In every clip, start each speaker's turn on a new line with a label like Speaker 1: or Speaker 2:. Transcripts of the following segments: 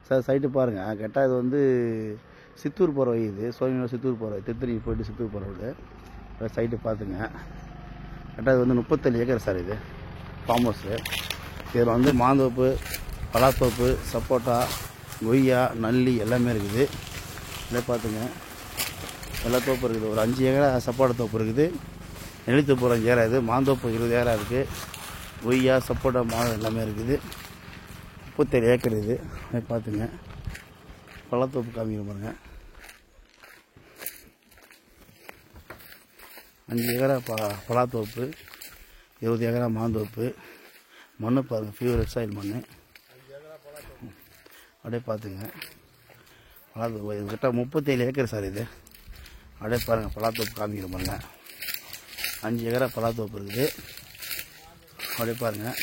Speaker 1: Sir site பாருங்கள். கேட்டால் இது வந்து சித்தூர் போகிற வழி, இது சோழிங்கநல்லூர் சித்தூர் போகிற, திருத்தணி போயிட்டு சித்தூர் போகிற வழி. சைட்டு பார்த்துங்க. கேட்டால் இது வந்து 37 ஏக்கர் சார். இது ஃபார்ம் ஹவுஸு. இதில் வந்து மாந்தோப்பு, பலாத்தோப்பு, சப்போட்டா, கொய்யா, நல்லி எல்லாமே இருக்குது. இதை பார்த்துங்க. எல்லா தோப்பு இருக்குது. ஒரு 5 ஏக்கரா சப்போட்டா தோப்பு இருக்குது. நெல்லித்தோப்பு ஒரு 5 ஏக்கரா இருக்குது. மாந்தோப்பு 20 ஏக்கரா இருக்குது. கொய்யா, சப்போட்டா, மாதம் எல்லாமே இருக்குது. 37 ஏக்கர் இது. அதை பார்த்துங்க. பழத்தோப்பு காமிக்கிற பாருங்க. 5 ஏக்கரா பலாத்தோப்பு, 20 ஏக்கரா மாந்தோப்பு. மண்ணு பாருங்கள், பியூர் ரெட் சாயில் மண். அப்படியே பார்த்துங்க. பலாத்தோப்பு இதுக்கிட்ட 37 ஏக்கர் சார். இது அப்படியே பாருங்கள். பலாத்தோப்பு காமிக்கிற பாருங்க. 5 ஏக்கரா பலாத்தோப்பு இருக்குது. அப்படியே பாருங்கள்.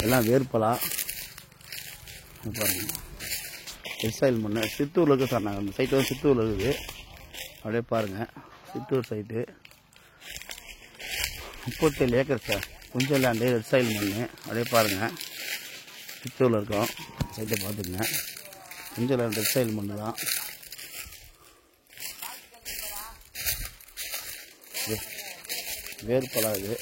Speaker 1: எல்லாம் வேர்பலா பாருங்கள். எஸ்ஐல் மண் சித்தூரில் இருக்குது சார். நாங்கள் அந்த சைட்டு வந்து சித்தூரில் இருக்குது. அப்படியே பாருங்கள். Chittoor site 37 acre sir. கொஞ்சம் லேண்டு எஸ்ஐல் மண். அப்படியே பாருங்கள். சித்தூரில் இருக்கோம். சைட்டை பார்த்துங்க. கொஞ்சம் லேண்டு எஸ்ஐல் மண் தான். வேர்பலா இது.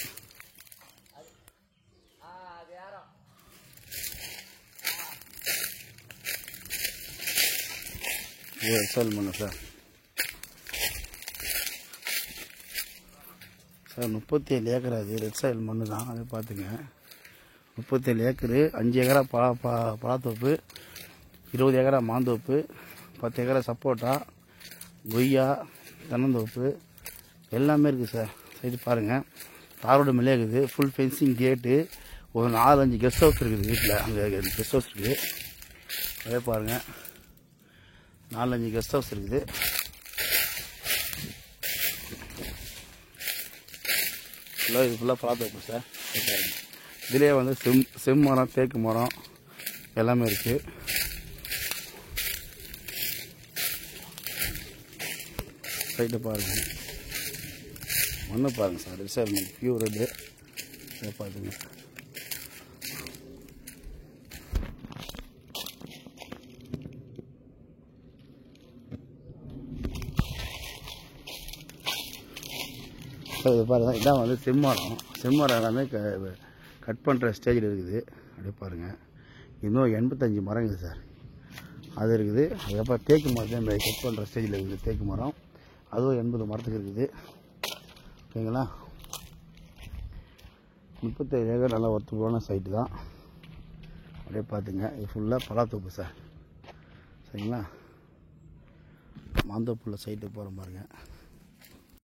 Speaker 1: எஸ்ஐல் மண் சார். Sir 37 acre. அது ரெட் சாயில் மண் தான். அதை பார்த்துங்க. 37 ஏக்கரு. 5 ஏக்கரா பலாத்தோப்பு, 20 ஏக்கரா மாந்தோப்பு, 10 ஏக்கரா சப்போட்டா, கொய்யா, தென்னந்தோப்பு எல்லாமே இருக்குது சார். சைடு பாருங்கள். தாரோடு மேலே இருக்குது. ஃபுல் ஃபென்சிங் கேட்டு. ஒரு 4-5 கெஸ்ட் ஹவுஸ் இருக்குது வீட்டில். அங்கே கெஸ்ட் ஹவுஸ் இருக்குது. அதே பாருங்கள். 4-5 கெஸ்ட் ஹவுஸ் இருக்குது. ஃபுல்லாக இது ஃபுல்லாக பலாத்தோப்பு சார். இதிலே வந்து செம்மரம், தேக்கு மரம் எல்லாமே இருக்குது. சைட்டை பாருங்கள். மண்ணை பாருங்கள் சார். Sir pure red. இதை பார்த்துங்க. இது பாருங்கள். இதான் வந்து செம்மரம். செம்மரம் எல்லாமே கட் பண்ணுற ஸ்டேஜில் இருக்குது. அப்படியே பாருங்கள். இன்னும் 85 மரம் இருக்குது சார். அது இருக்குது. அதுக்கப்புறம் தேக்கு மரத்தையும் கட் பண்ணுற ஸ்டேஜில் இருக்குது. தேக்கு மரம் அதுவும் 80 மரத்துக்கு இருக்குது. ஓகேங்களா. 37 ஏக்கர் நல்லா ஒர்த்துபுளான சைட்டு தான். அப்படியே பார்த்துங்க. இது ஃபுல்லாக பலாத்தோப்பு சார். சரிங்களா. மாந்தோப்புள்ள சைட்டு போகிற பாருங்கள்.